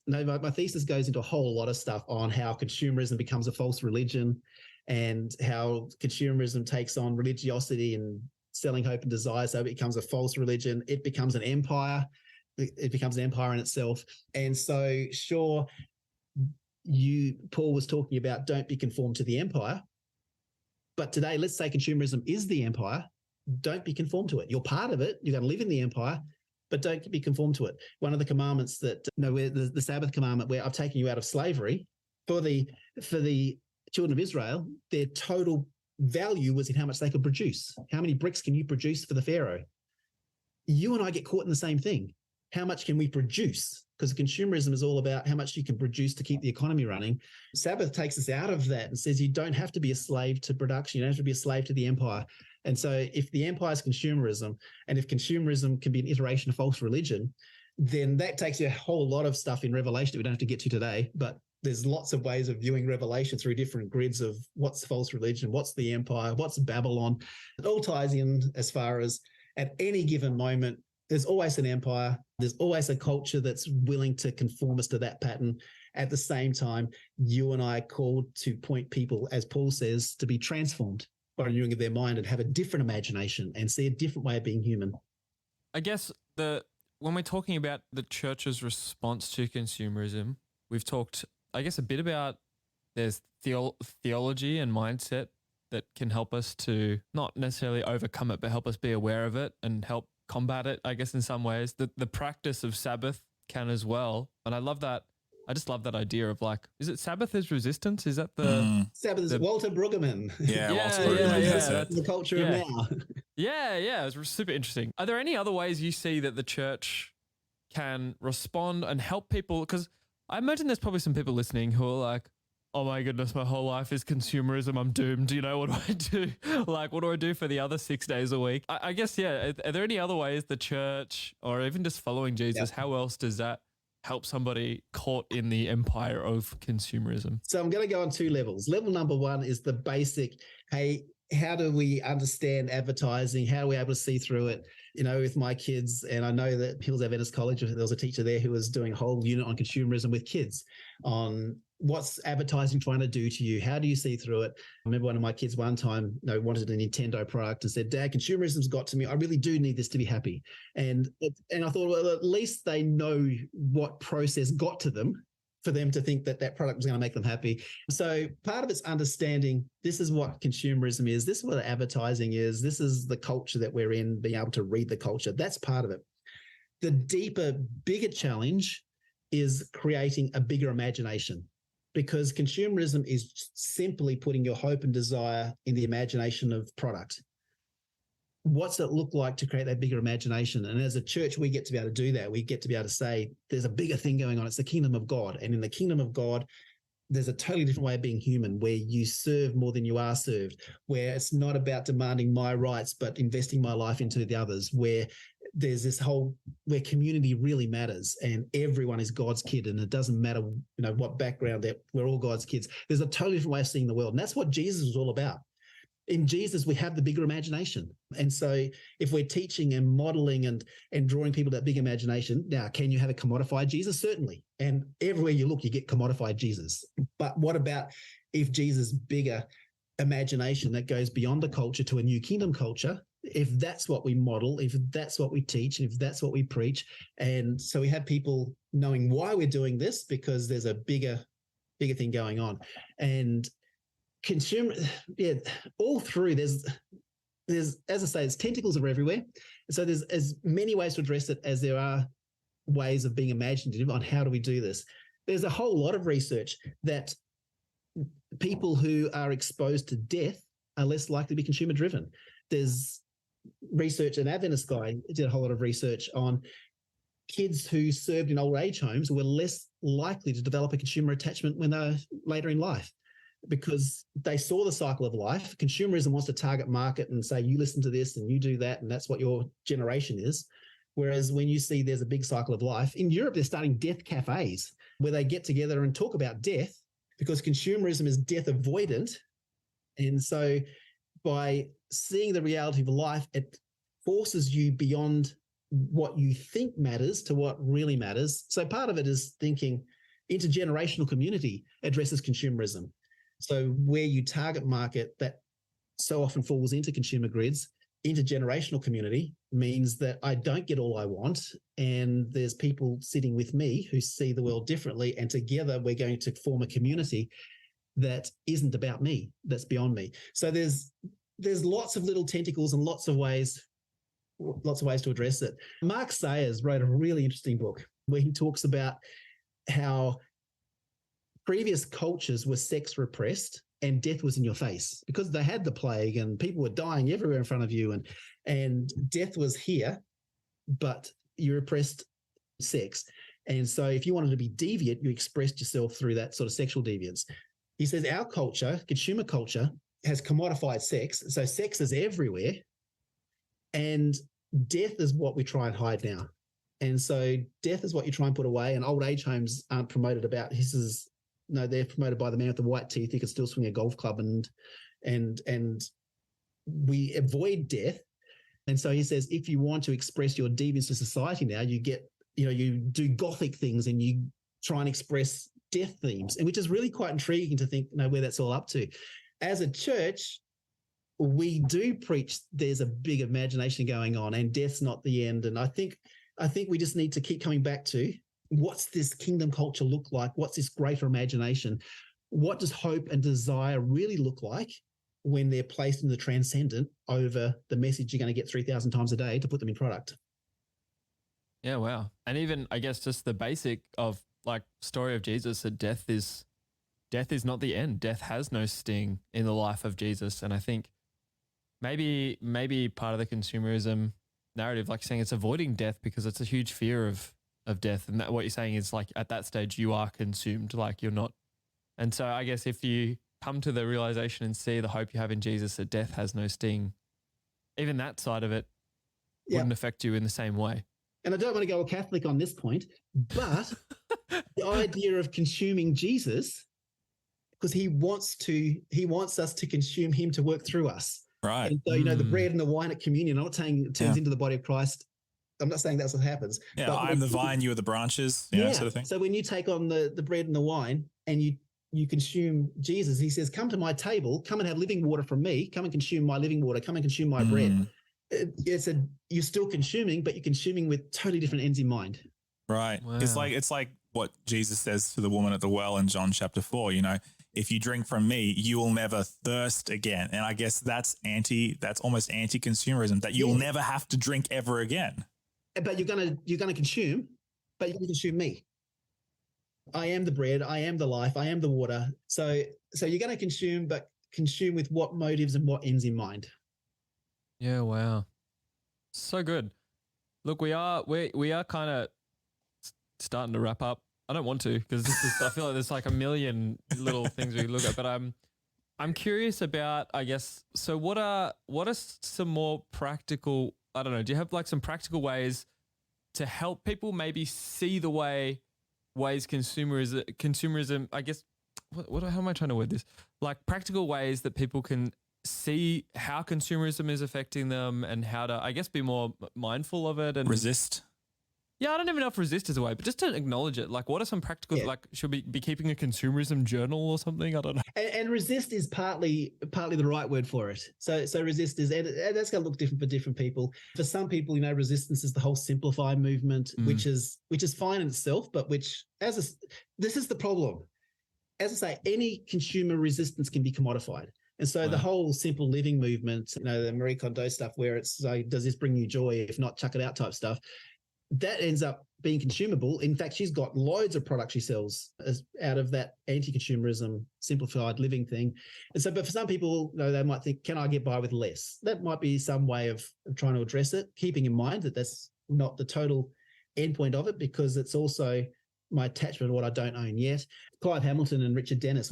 my thesis goes into a whole lot of stuff on how consumerism becomes a false religion and how consumerism takes on religiosity and selling hope and desire. So it becomes a false religion. It becomes an empire. It becomes an empire in itself. And so, sure, Paul was talking about don't be conformed to the empire. But today, let's say consumerism is the empire. Don't be conformed to it. You're part of it. You're going to live in the empire, but don't be conformed to it. One of the commandments that, where the Sabbath commandment, where I've taken you out of slavery, for the children of Israel, their total value was in how much they could produce. How many bricks can you produce for the Pharaoh? You and I get caught in the same thing. How much can we produce? Because consumerism is all about how much you can produce to keep the economy running. Sabbath takes us out of that and says you don't have to be a slave to production. You don't have to be a slave to the empire. And so if the empire is consumerism, and if consumerism can be an iteration of false religion, then that takes you a whole lot of stuff in Revelation that we don't have to get to today. But there's lots of ways of viewing Revelation through different grids of what's false religion, what's the empire, what's Babylon. It all ties in as far as at any given moment, there's always an empire. There's always a culture that's willing to conform us to that pattern. At the same time, you and I are called to point people, as Paul says, to be transformed by renewing of their mind and have a different imagination and see a different way of being human. I guess when we're talking about the church's response to consumerism, we've talked, I guess, a bit about there's theology and mindset that can help us to not necessarily overcome it, but help us be aware of it and help combat it, I guess, in some ways. The practice of Sabbath can as well. And I love that I just love that idea of like, is it Sabbath is resistance? Is that the Sabbath is Walter Brueggemann. Yeah, Yeah, Walter Brueggemann, yeah, that's yeah. it. The culture Yeah. of now. Yeah, it was super interesting. Are there any other ways you see that the church can respond and help people? Because I imagine there's probably some people listening who are like, oh my goodness, my whole life is consumerism. I'm doomed. You know, what do I do? Like, what do I do for the other 6 days a week? I guess, yeah. Are there any other ways the church or even just following Jesus, how else does that help somebody caught in the empire of consumerism? So I'm going to go on 2 levels. Level number 1 is the basic, hey, how do we understand advertising? How are we able to see through it? You know, with my kids, and I know that Hills Adventist College, there was a teacher there who was doing a whole unit on consumerism with kids on what's advertising trying to do to you? How do you see through it? I remember one of my kids one time, wanted a Nintendo product and said, Dad, consumerism's got to me. I really do need this to be happy. And I thought, well, at least they know what process got to them for them to think that that product was going to make them happy. So part of it's understanding this is what consumerism is. This is what advertising is. This is the culture that we're in, being able to read the culture. That's part of it. The deeper, bigger challenge is creating a bigger imagination, because consumerism is simply putting your hope and desire in the imagination of product. What's it look like to create that bigger imagination? And as a church, we get to be able to do that. We get to be able to say, there's a bigger thing going on. It's the kingdom of God. And in the kingdom of God, there's a totally different way of being human, where you serve more than you are served, where it's not about demanding my rights, but investing my life into the others, where there's this whole, where community really matters and everyone is God's kid. And it doesn't matter, what background, that we're all God's kids. There's a totally different way of seeing the world. And that's what Jesus was all about. In Jesus, we have the bigger imagination. And so if we're teaching and modeling and drawing people to that big imagination, now, can you have a commodified Jesus? Certainly. And everywhere you look, you get commodified Jesus. But what about if Jesus' bigger imagination that goes beyond the culture to a new kingdom culture, if that's what we model, if that's what we teach, if that's what we preach? And so we have people knowing why we're doing this, because there's a bigger thing going on. And all through there's as I say, it's tentacles are everywhere. So there's as many ways to address it as there are ways of being imaginative on how do we do this. There's a whole lot of research that people who are exposed to death are less likely to be consumer driven. There's research, an Adventist guy did a whole lot of research on kids who served in old age homes were less likely to develop a consumer attachment when they're later in life, because they saw the cycle of life. Consumerism wants to target market and say, you listen to this and you do that, and that's what your generation is. Whereas when you see there's a big cycle of life, in Europe, they're starting death cafes where they get together and talk about death, because consumerism is death avoidant. And so by seeing the reality of life, it forces you beyond what you think matters to what really matters. So part of it is thinking intergenerational community addresses consumerism. So where you target market that so often falls into consumer grids, intergenerational community means that I don't get all I want, and there's people sitting with me who see the world differently, and together we're going to form a community that isn't about me, that's beyond me. So there's lots of little tentacles and lots of ways to address it. Mark Sayers wrote a really interesting book where he talks about how previous cultures were sex repressed and death was in your face because they had the plague and people were dying everywhere in front of you, and death was here, but you repressed sex. And so if you wanted to be deviant, you expressed yourself through that sort of sexual deviance. He says our culture, consumer culture, has commodified sex. So sex is everywhere, and death is what we try and hide now. And so death is what you try and put away, and old age homes aren't promoted about. He says, no, they're promoted by the man with the white teeth who can still swing a golf club, and we avoid death. And so he says, if you want to express your deviance to society now, you do gothic things and you try and express death themes, and which is really quite intriguing to think, where that's all up to. As a church, we do preach there's a big imagination going on and death's not the end. And I think we just need to keep coming back to, what's this kingdom culture look like? What's this greater imagination? What does hope and desire really look like when they're placed in the transcendent over the message you're going to get 3,000 times a day to put them in product? Yeah, wow. And even, I guess, just the basic of like story of Jesus that death is not the end. Death has no sting in the life of Jesus. And I think maybe part of the consumerism narrative, like saying it's avoiding death because it's a huge fear of death. And that what you're saying is like at that stage you are consumed, like you're not. And so I guess if you come to the realization and see the hope you have in Jesus that death has no sting, even that side of it wouldn't affect you in the same way. And I don't want to go Catholic on this point, but the idea of consuming Jesus, because he wants us to consume him to work through us. Right. And so, the bread and the wine at communion, I'm not saying it turns into the body of Christ. I'm not saying that's what happens. Yeah, but I'm the vine, you are the branches, sort of thing. So when you take on the bread and the wine and you consume Jesus, he says, come to my table, come and have living water from me, come and consume my living water, come and consume my bread. You're still consuming, but you're consuming with totally different ends in mind. Right. Wow. It's like what Jesus says to the woman at the well in John chapter 4, if you drink from me, you will never thirst again. And I guess that's almost anti-consumerism, that you'll never have to drink ever again. But you're gonna consume, but you're gonna consume me. I am the bread, I am the life, I am the water. So you're gonna consume, but consume with what motives and what ends in mind. Yeah, wow. So good. Look, we are kind of starting to wrap up. I don't want to because I feel like there's like a million little things we look at, but I'm curious about, I guess, so what are some more practical, I don't know, do you have like some practical ways to help people maybe see the ways consumerism, I guess, how am I trying to word this? Like practical ways that people can see how consumerism is affecting them and how to, I guess, be more mindful of it and resist. Yeah, I don't even know if resist is a way, but just to acknowledge it. Like, what are some practical, like, should we be keeping a consumerism journal or something? I don't know. And resist is partly the right word for it. So resist is, and that's going to look different for different people. For some people, resistance is the whole simplify movement, which is fine in itself, but this is the problem. As I say, any consumer resistance can be commodified. And so the whole simple living movement, the Marie Kondo stuff where it's like, does this bring you joy? If not, chuck it out type stuff. That ends up being consumable. In fact, she's got loads of products she sells out of that anti-consumerism, simplified living thing. And so, but for some people, they might think, can I get by with less? That might be some way of trying to address it, keeping in mind that that's not the total endpoint of it, because it's also my attachment to what I don't own yet. Clive Hamilton and Richard Dennis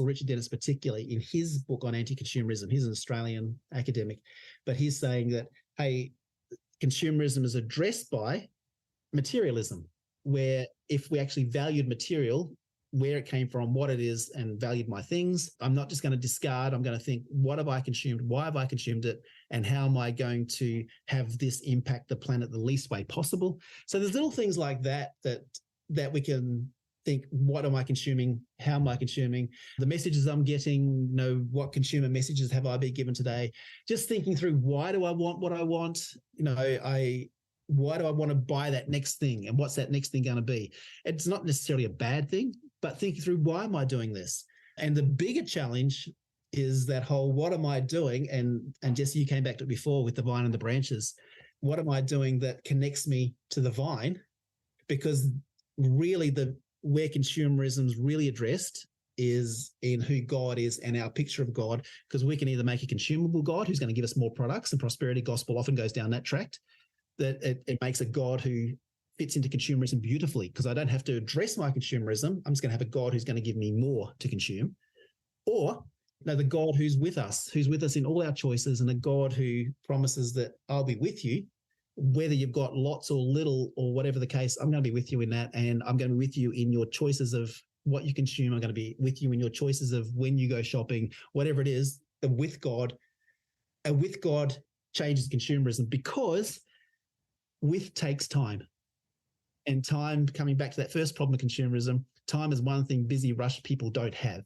particularly, in his book on anti-consumerism, he's an Australian academic, but he's saying that, hey, consumerism is addressed by materialism, where if we actually valued material, where it came from, what it is, and valued my things, I'm not just going to discard. I'm going to think, what have I consumed? Why have I consumed it? And how am I going to have this impact the planet the least way possible? So there's little things like that we can think, what am I consuming? How am I consuming? The messages I'm getting, what consumer messages have I been given today? Just thinking through, why do I want what I want? Why do I want to buy that next thing? And what's that next thing going to be? It's not necessarily a bad thing, but thinking through, why am I doing this? And the bigger challenge is that whole, what am I doing? And Jesse, you came back to it before with the vine and the branches. What am I doing that connects me to the vine? Because really where consumerism is really addressed is in who God is and our picture of God, because we can either make a consumable God who's going to give us more products, and prosperity gospel often goes down that track, that it makes a God who fits into consumerism beautifully, because I don't have to address my consumerism. I'm just going to have a God who's going to give me more to consume. Or the God who's with us in all our choices, and a God who promises that I'll be with you, whether you've got lots or little or whatever the case, I'm going to be with you in that. And I'm going to be with you in your choices of what you consume. I'm going to be with you in your choices of when you go shopping, whatever it is. And with God changes consumerism, because with takes time. And time, coming back to that first problem of consumerism, time is one thing busy, rushed people don't have.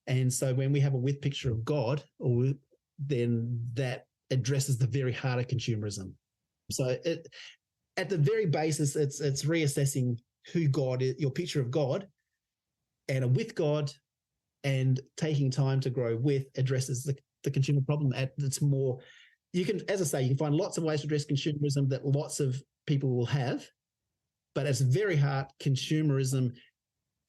And so when we have a with picture of God, then that addresses the very heart of consumerism. So at the very basis, it's reassessing who God is, your picture of God, and a with God, and taking time to grow with addresses the consumer problem. It's more, you can, as I say, you can find lots of ways to address consumerism that lots of people will have, but at its very heart, consumerism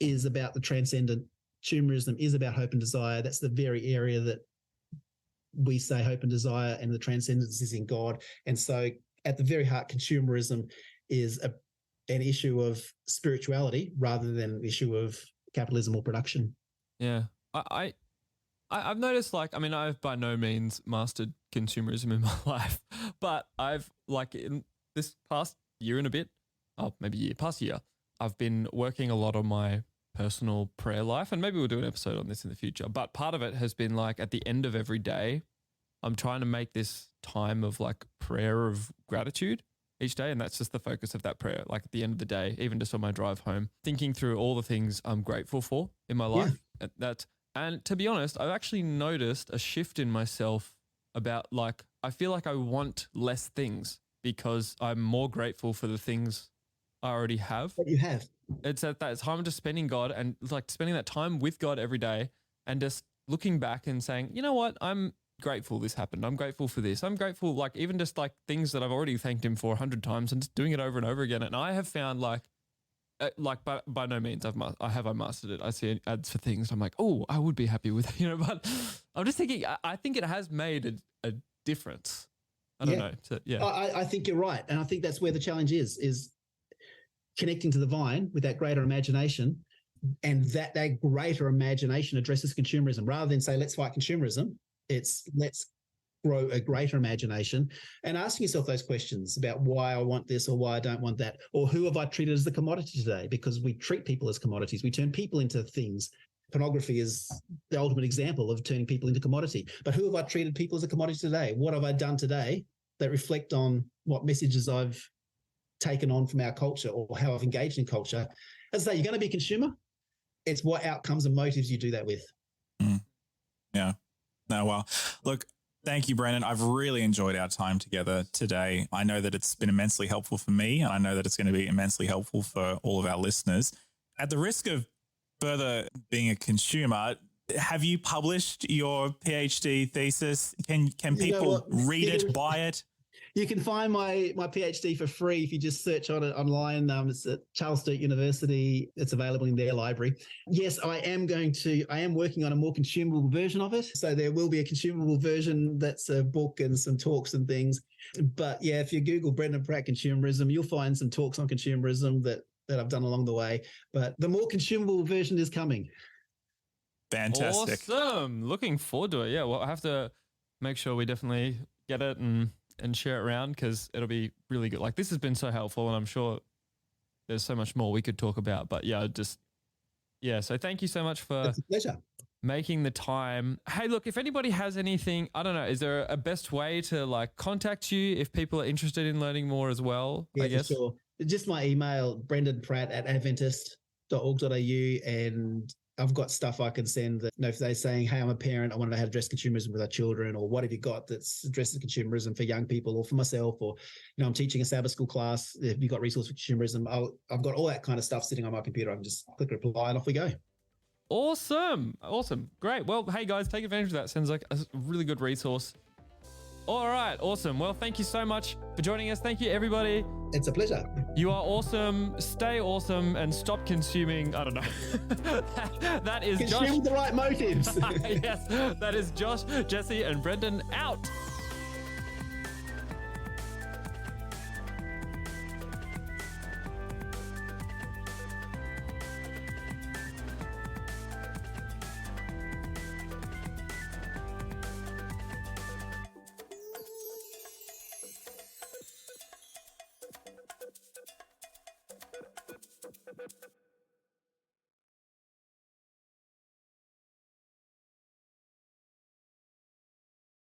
is about the transcendent. Consumerism is about hope and desire. That's the very area that we say hope and desire, and the transcendence is in God. And so at the very heart, consumerism is an issue of spirituality rather than an issue of capitalism or production. Yeah. I've noticed, like, I mean, I've by no means mastered consumerism in my life, but I've, like, in this past year and a bit, past year, I've been working a lot on my personal prayer life, and maybe we'll do an episode on this in the future. But part of it has been, like, at the end of every day, I'm trying to make this time of, like, prayer of gratitude each day, and that's just the focus of that prayer. Like, at the end of the day, even just on my drive home, thinking through all the things I'm grateful for in my life. And to be honest, I've actually noticed a shift in myself about, like, I feel like I want less things because I'm more grateful for the things I already have. What you have. It's at that time just spending God and, like, spending that time with God every day and just looking back and saying, you know what, I'm grateful this happened. I'm grateful for this. I'm grateful, like, even just like things that I've already thanked him for 100 times and just doing it over and over again. And I have found, like by no means I mastered it. I see ads for things. I'm like, oh, I would be happy with, but I'm just thinking, I think it has made a difference. I don't know. So, yeah. I think you're right. And I think that's where the challenge is connecting to the vine with that greater imagination, and that greater imagination addresses consumerism rather than say, let's fight consumerism. It's let's grow a greater imagination and asking yourself those questions about why I want this or why I don't want that, or who have I treated as the commodity today? Because we treat people as commodities. We turn people into things. Pornography is the ultimate example of turning people into commodity. But who have I treated people as a commodity today? What have I done today that reflect on what messages I've taken on from our culture or how I've engaged in culture? As I say, you're going to be a consumer. It's what outcomes and motives you do that with. Yeah. No, well, look, thank you, Brendan. I've really enjoyed our time together today. I know that it's been immensely helpful for me, and I know that it's going to be immensely helpful for all of our listeners. At the risk of further being a consumer, have you published your PhD thesis? Can people read it, buy it? You can find my PhD for free if you just search on it online. It's at Charles Sturt University. It's available in their library. Yes, I am working on a more consumable version of it. So there will be a consumable version that's a book and some talks and things. But yeah, if you Google Brendan Pratt consumerism, you'll find some talks on consumerism that I've done along the way. But the more consumable version is coming. Fantastic. Awesome. Looking forward to it. Yeah, well, I have to make sure we definitely get it and share it around, because it'll be really good. Like, this has been so helpful, and I'm sure there's so much more we could talk about. But yeah, so thank you so much for It's a pleasure. making the time. Hey, look, if anybody has anything, I don't know, is there a best way to, like, contact you if people are interested in learning more as well? Yeah, I guess. for sure. Just my email, brendanpratt@adventist.org.au, and I've got stuff I can send that, if they're saying, hey, I'm a parent, I want to know how to address consumerism with our children, or what have you got that's addresses consumerism for young people or for myself, or, I'm teaching a Sabbath school class. If you've got resources for consumerism, I've got all that kind of stuff sitting on my computer. I can just click reply and off we go. Awesome. Great. Well, hey guys, take advantage of that. Sounds like a really good resource. All right. Awesome. Well, thank you so much for joining us. Thank you, everybody. It's a pleasure. You are awesome. Stay awesome and stop consuming. I don't know. that is Consume Josh. with the right motives. Yes, that is Josh, Jesse, and Brendan out.